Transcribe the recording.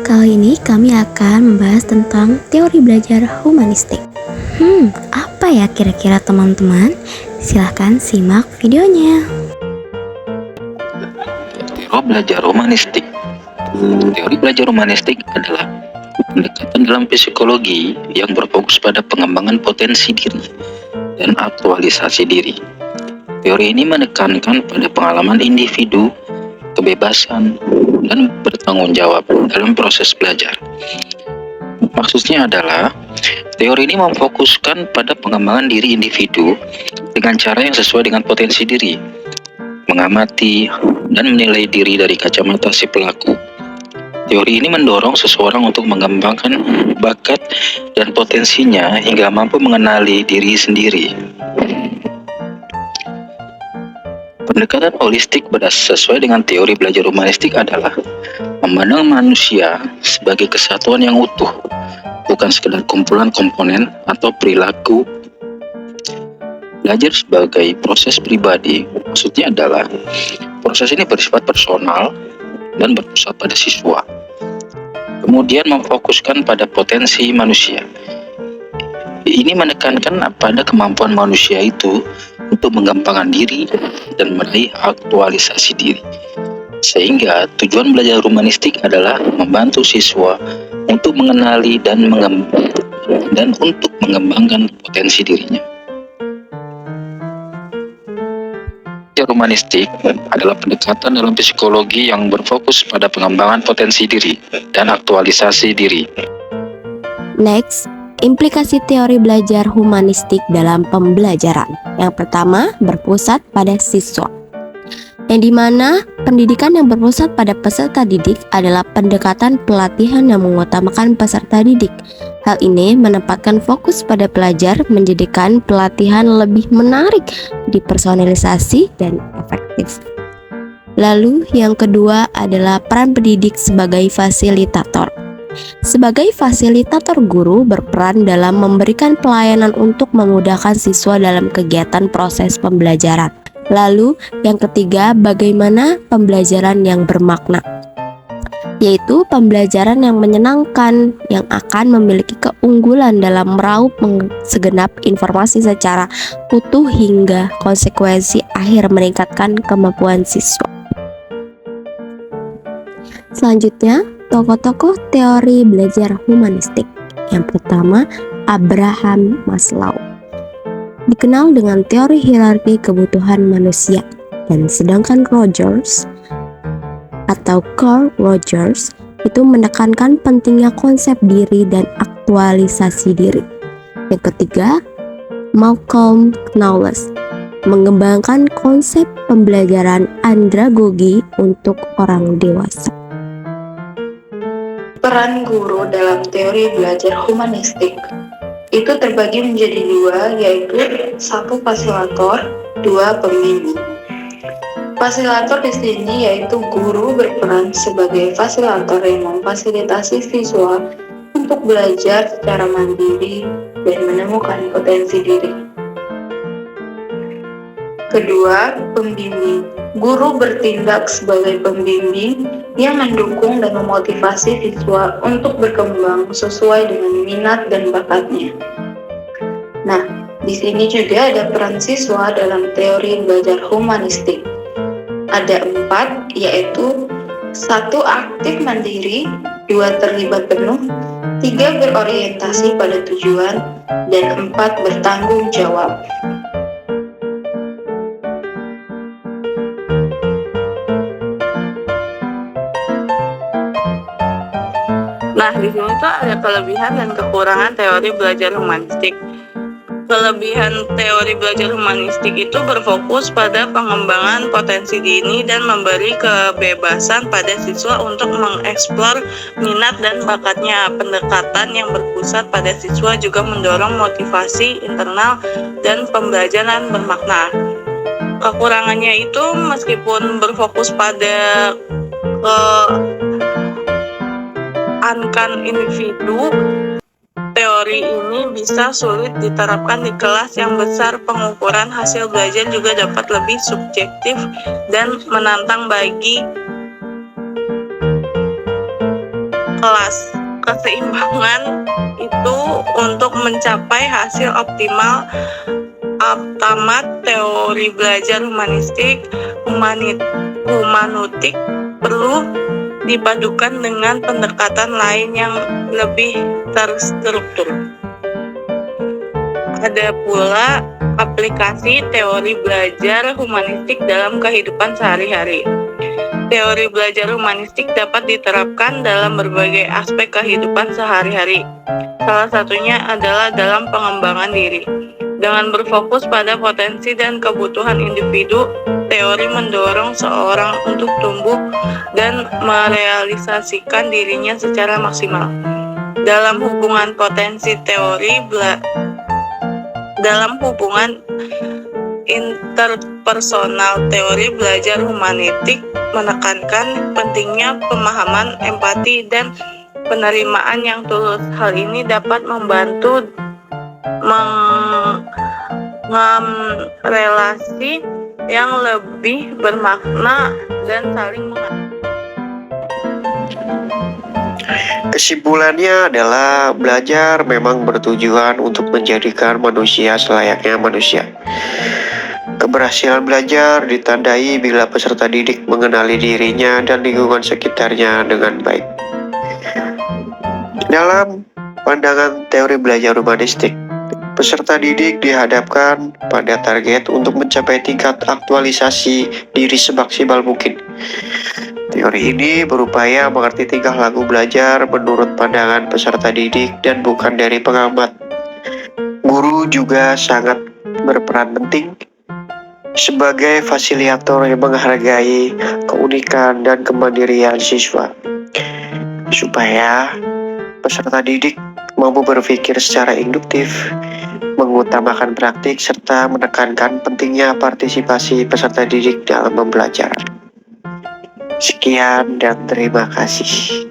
Kali ini kami akan membahas tentang teori belajar humanistik. Apa ya kira-kira teman-teman? Silahkan simak videonya. Teori belajar humanistik. Teori belajar humanistik adalah pendekatan dalam psikologi yang berfokus pada pengembangan potensi diri dan aktualisasi diri. Teori ini menekankan pada pengalaman individu, kebebasan, dan bertanggung jawab dalam proses belajar. Maksudnya adalah, teori ini memfokuskan pada pengembangan diri individu dengan cara yang sesuai dengan potensi diri, mengamati dan menilai diri dari kacamata si pelaku. Teori ini mendorong seseorang untuk mengembangkan bakat dan potensinya hingga mampu mengenali diri sendiri. Pendekatan holistik sesuai dengan teori belajar humanistik adalah memandang manusia sebagai kesatuan yang utuh, bukan sekedar kumpulan komponen atau perilaku. Belajar sebagai proses pribadi, maksudnya adalah proses ini bersifat personal dan berpusat pada siswa. Kemudian memfokuskan pada potensi manusia. Ini menekankan pada kemampuan manusia itu untuk mengembangkan diri dan meraih aktualisasi diri. Sehingga tujuan belajar humanistik adalah membantu siswa untuk mengenali dan untuk mengembangkan potensi dirinya. Belajar humanistik adalah pendekatan dalam psikologi yang berfokus pada pengembangan potensi diri dan aktualisasi diri. Next, implikasi teori belajar humanistik dalam pembelajaran. Yang pertama, berpusat pada siswa. Yang dimana pendidikan yang berpusat pada peserta didik adalah pendekatan pelatihan yang mengutamakan peserta didik. Hal ini menempatkan fokus pada pelajar, menjadikan pelatihan lebih menarik, dipersonalisasi, dan efektif. Lalu yang kedua adalah peran pendidik sebagai fasilitator. Sebagai fasilitator, guru berperan dalam memberikan pelayanan untuk memudahkan siswa dalam kegiatan proses pembelajaran. Lalu yang ketiga, bagaimana pembelajaran yang bermakna, yaitu pembelajaran yang menyenangkan yang akan memiliki keunggulan dalam meraup segenap informasi secara utuh hingga konsekuensi akhir meningkatkan kemampuan siswa. Selanjutnya, tokoh-tokoh teori belajar humanistik. Yang pertama, Abraham Maslow, dikenal dengan teori hierarki kebutuhan manusia, dan sedangkan Rogers atau Carl Rogers itu menekankan pentingnya konsep diri dan aktualisasi diri. Yang ketiga, Malcolm Knowles mengembangkan konsep pembelajaran andragogi untuk orang dewasa. Peran guru dalam teori belajar humanistik itu terbagi menjadi dua, yaitu satu fasilitator, dua pembimbing. Fasilitator di sini yaitu guru berperan sebagai fasilitator yang memfasilitasi siswa untuk belajar secara mandiri dan menemukan potensi diri. Kedua, pembimbing. Guru bertindak sebagai pembimbing yang mendukung dan memotivasi siswa untuk berkembang sesuai dengan minat dan bakatnya. Nah, di sini juga ada peran siswa dalam teori belajar humanistik. Ada 4, yaitu 1. Aktif mandiri, 2. Terlibat penuh, 3. Berorientasi pada tujuan, dan 4. Bertanggung jawab. Nah, di sini tuh ada kelebihan dan kekurangan teori belajar humanistik. Kelebihan teori belajar humanistik itu berfokus pada pengembangan potensi diri dan memberi kebebasan pada siswa untuk mengeksplor minat dan bakatnya. Pendekatan yang berpusat pada siswa juga mendorong motivasi internal dan pembelajaran bermakna. Kekurangannya itu meskipun berfokus pada ankan individu, teori ini bisa sulit diterapkan di kelas yang besar. Pengukuran hasil belajar juga dapat lebih subjektif dan menantang bagi kelas. Keseimbangan itu untuk mencapai hasil optimal tamat teori belajar humanistik, humanutik perlu dipadukan dengan pendekatan lain yang lebih terstruktur. Ada pula aplikasi teori belajar humanistik dalam kehidupan sehari-hari. Teori belajar humanistik dapat diterapkan dalam berbagai aspek kehidupan sehari-hari. Salah satunya adalah dalam pengembangan diri. Dengan berfokus pada potensi dan kebutuhan individu, teori mendorong seorang untuk tumbuh dan merealisasikan dirinya secara maksimal. Dalam hubungan interpersonal, teori belajar humanistik menekankan pentingnya pemahaman, empati, dan penerimaan yang tulus. Hal ini dapat membantu relasi yang lebih bermakna dan saling menghargai. Kesimpulannya adalah belajar memang bertujuan untuk menjadikan manusia selayaknya manusia. Keberhasilan belajar ditandai bila peserta didik mengenali dirinya dan lingkungan sekitarnya dengan baik. Dalam pandangan teori belajar humanistik, peserta didik dihadapkan pada target untuk mencapai tingkat aktualisasi diri semaksimal mungkin. Teori ini berupaya mengerti tingkah laku belajar menurut pandangan peserta didik dan bukan dari pengamat. Guru juga sangat berperan penting sebagai fasilitator yang menghargai keunikan dan kemandirian siswa, supaya peserta didik mampu berpikir secara induktif, mengutamakan praktik, serta menekankan pentingnya partisipasi peserta didik dalam pembelajaran. Sekian dan terima kasih.